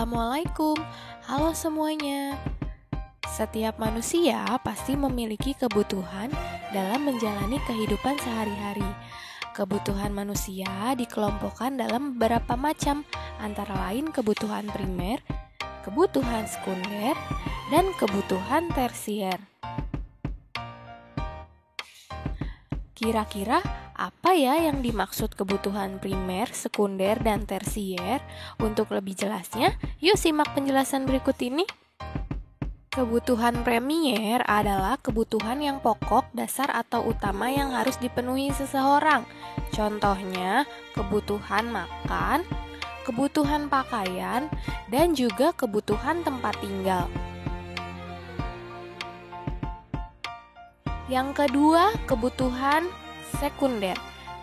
Assalamualaikum, halo semuanya. Setiap manusia pasti memiliki kebutuhan dalam menjalani kehidupan sehari-hari. Kebutuhan manusia dikelompokkan dalam beberapa macam, antara lain kebutuhan primer, kebutuhan sekunder, dan kebutuhan tersier. Kira-kira apa ya yang dimaksud kebutuhan primer, sekunder, dan tersier? Untuk lebih jelasnya, yuk simak penjelasan berikut ini. Kebutuhan premier adalah kebutuhan yang pokok, dasar, atau utama yang harus dipenuhi seseorang. Contohnya, kebutuhan makan, kebutuhan pakaian, dan juga kebutuhan tempat tinggal. Yang kedua, kebutuhan sekunder.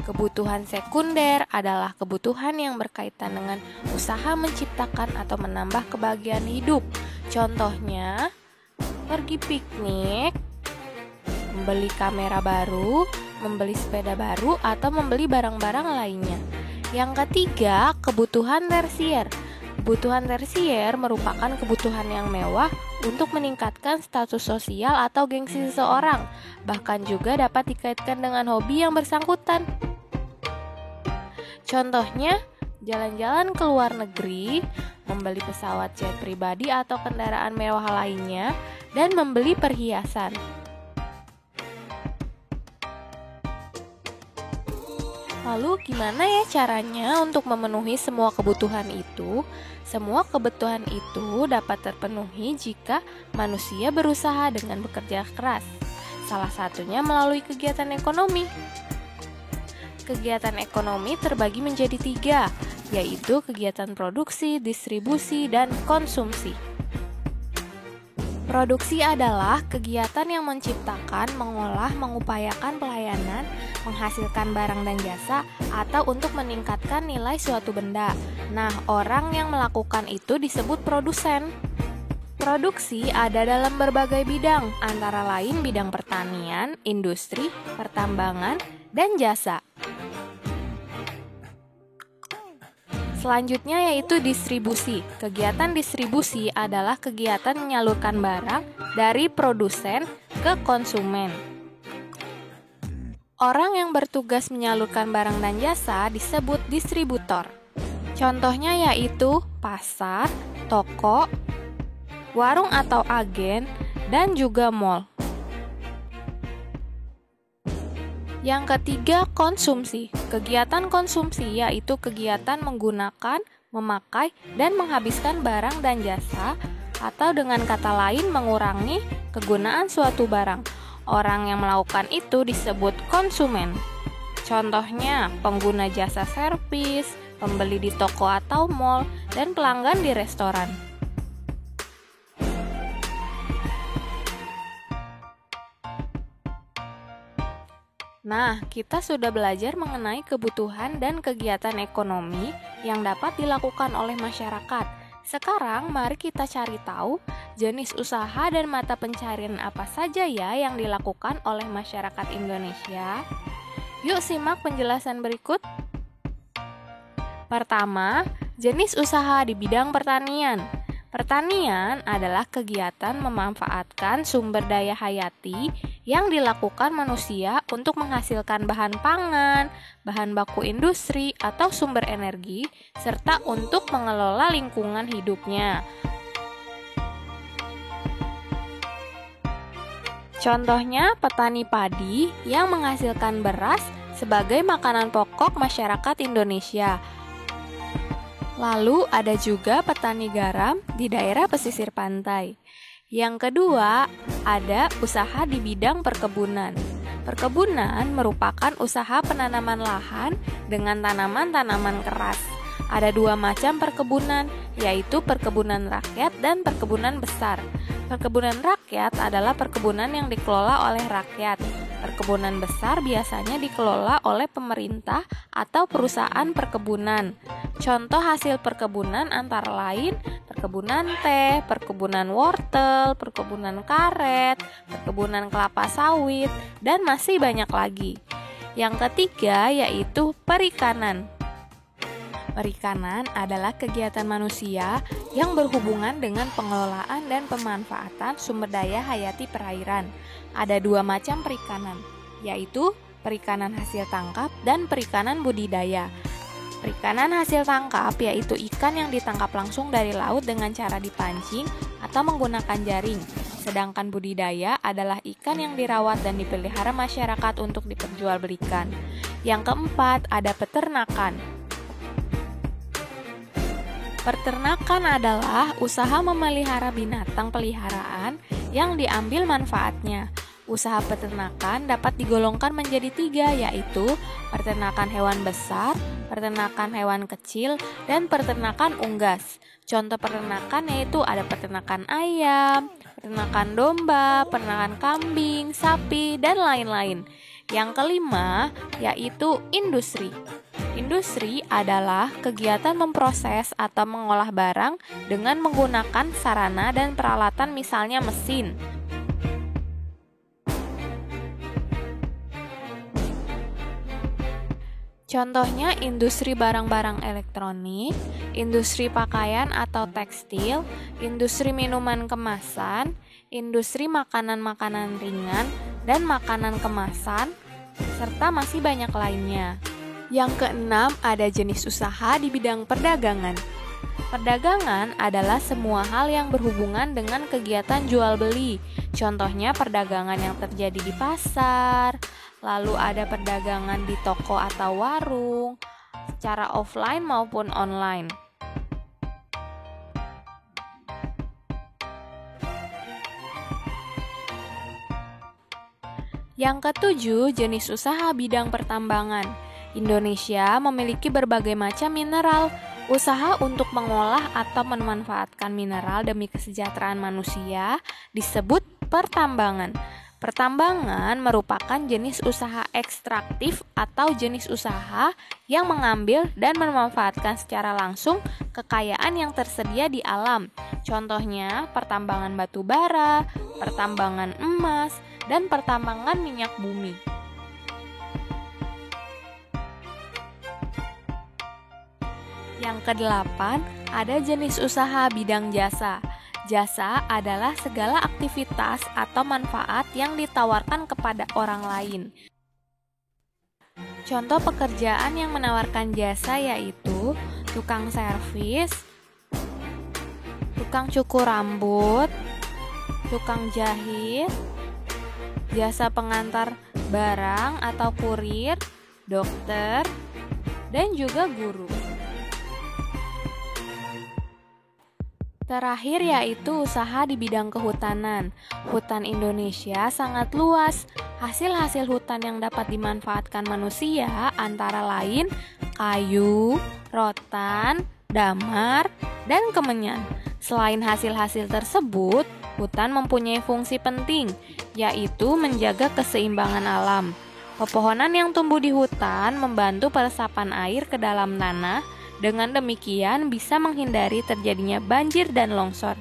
Kebutuhan sekunder adalah kebutuhan yang berkaitan dengan usaha menciptakan atau menambah kebahagiaan hidup. Contohnya, pergi piknik, membeli kamera baru, membeli sepeda baru, atau membeli barang-barang lainnya. Yang ketiga, kebutuhan tersier. Kebutuhan tersier merupakan kebutuhan yang mewah untuk meningkatkan status sosial atau gengsi seseorang, bahkan juga dapat dikaitkan dengan hobi yang bersangkutan. Contohnya, jalan-jalan ke luar negeri, membeli pesawat jet pribadi atau kendaraan mewah lainnya, dan membeli perhiasan. Lalu gimana ya caranya untuk memenuhi semua kebutuhan itu? Semua kebutuhan itu dapat terpenuhi jika manusia berusaha dengan bekerja keras. Salah satunya melalui kegiatan ekonomi. Kegiatan ekonomi terbagi menjadi 3, yaitu kegiatan produksi, distribusi, dan konsumsi. Produksi adalah kegiatan yang menciptakan, mengolah, mengupayakan pelayanan, menghasilkan barang dan jasa, atau untuk meningkatkan nilai suatu benda. Nah, orang yang melakukan itu disebut produsen. Produksi ada dalam berbagai bidang, antara lain bidang pertanian, industri, pertambangan, dan jasa. Selanjutnya yaitu distribusi. Kegiatan distribusi adalah kegiatan menyalurkan barang dari produsen ke konsumen. Orang yang bertugas menyalurkan barang dan jasa disebut distributor. Contohnya yaitu pasar, toko, warung atau agen, dan juga mal. Yang ketiga, konsumsi. Kegiatan konsumsi yaitu kegiatan menggunakan, memakai, dan menghabiskan barang dan jasa, atau dengan kata lain mengurangi kegunaan suatu barang. Orang yang melakukan itu disebut konsumen. Contohnya, pengguna jasa servis, pembeli di toko atau mal, dan pelanggan di restoran. Nah, kita sudah belajar mengenai kebutuhan dan kegiatan ekonomi yang dapat dilakukan oleh masyarakat. Sekarang, mari kita cari tahu jenis usaha dan mata pencarian apa saja ya yang dilakukan oleh masyarakat Indonesia. Yuk simak penjelasan berikut. Pertama, jenis usaha di bidang pertanian. Pertanian adalah kegiatan memanfaatkan sumber daya hayati yang dilakukan manusia untuk menghasilkan bahan pangan, bahan baku industri, atau sumber energi, serta untuk mengelola lingkungan hidupnya. Contohnya, petani padi yang menghasilkan beras sebagai makanan pokok masyarakat Indonesia. Lalu ada juga petani garam di daerah pesisir pantai. Yang kedua, ada usaha di bidang perkebunan. Perkebunan merupakan usaha penanaman lahan dengan tanaman-tanaman keras. Ada 2 macam perkebunan, yaitu perkebunan rakyat dan perkebunan besar. Perkebunan rakyat adalah perkebunan yang dikelola oleh rakyat. Perkebunan besar biasanya dikelola oleh pemerintah atau perusahaan perkebunan. Contoh hasil perkebunan antara lain perkebunan teh, perkebunan wortel, perkebunan karet, perkebunan kelapa sawit, dan masih banyak lagi. Yang ketiga yaitu perikanan. Perikanan adalah kegiatan manusia yang berhubungan dengan pengelolaan dan pemanfaatan sumber daya hayati perairan. Ada dua macam perikanan, yaitu perikanan hasil tangkap dan perikanan budidaya. Perikanan hasil tangkap yaitu ikan yang ditangkap langsung dari laut dengan cara dipancing atau menggunakan jaring. Sedangkan budidaya adalah ikan yang dirawat dan dipelihara masyarakat untuk diperjualbelikan. Yang keempat, ada peternakan. Peternakan adalah usaha memelihara binatang peliharaan yang diambil manfaatnya. Usaha peternakan dapat digolongkan menjadi 3, yaitu peternakan hewan besar, peternakan hewan kecil, dan peternakan unggas. Contoh peternakan yaitu ada peternakan ayam, peternakan domba, peternakan kambing, sapi, dan lain-lain. Yang kelima yaitu industri. Industri adalah kegiatan memproses atau mengolah barang dengan menggunakan sarana dan peralatan, misalnya mesin. Contohnya industri barang-barang elektronik, industri pakaian atau tekstil, industri minuman kemasan, industri makanan-makanan ringan dan makanan kemasan, serta masih banyak lainnya. Yang keenam, ada jenis usaha di bidang perdagangan. Perdagangan adalah semua hal yang berhubungan dengan kegiatan jual beli. Contohnya perdagangan yang terjadi di pasar, lalu ada perdagangan di toko atau warung, secara offline maupun online. Yang ketujuh, jenis usaha bidang pertambangan. Indonesia memiliki berbagai macam mineral. Usaha untuk mengolah atau memanfaatkan mineral demi kesejahteraan manusia disebut pertambangan. Pertambangan merupakan jenis usaha ekstraktif atau jenis usaha yang mengambil dan memanfaatkan secara langsung kekayaan yang tersedia di alam. Contohnya pertambangan batu bara, pertambangan emas, dan pertambangan minyak bumi. Yang kedelapan, ada jenis usaha bidang jasa. Jasa adalah segala aktivitas atau manfaat yang ditawarkan kepada orang lain. Contoh pekerjaan yang menawarkan jasa yaitu tukang servis, tukang cukur rambut, tukang jahit, jasa pengantar barang atau kurir, dokter, dan juga guru. Terakhir yaitu usaha di bidang kehutanan. Hutan Indonesia sangat luas. Hasil-hasil hutan yang dapat dimanfaatkan manusia antara lain kayu, rotan, damar, dan kemenyan. Selain hasil-hasil tersebut, hutan mempunyai fungsi penting, yaitu menjaga keseimbangan alam. Pepohonan yang tumbuh di hutan membantu peresapan air ke dalam tanah. Dengan demikian bisa menghindari terjadinya banjir dan longsor.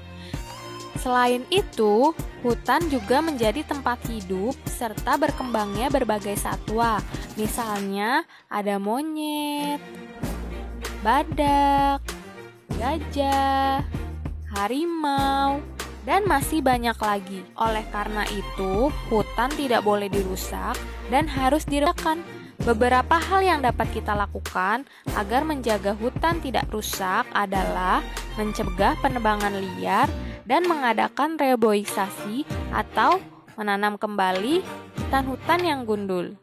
Selain itu, hutan juga menjadi tempat hidup serta berkembangnya berbagai satwa. Misalnya ada monyet, badak, gajah, harimau, dan masih banyak lagi. Oleh karena itu, hutan tidak boleh dirusak dan harus dirawat. Beberapa hal yang dapat kita lakukan agar menjaga hutan tidak rusak adalah mencegah penebangan liar dan mengadakan reboisasi atau menanam kembali hutan-hutan yang gundul.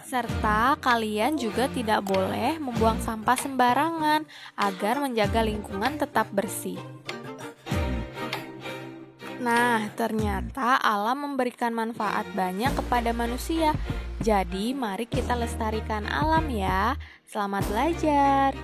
Serta kalian juga tidak boleh membuang sampah sembarangan agar menjaga lingkungan tetap bersih. Nah, ternyata alam memberikan manfaat banyak kepada manusia. Jadi, mari kita lestarikan alam ya. Selamat belajar.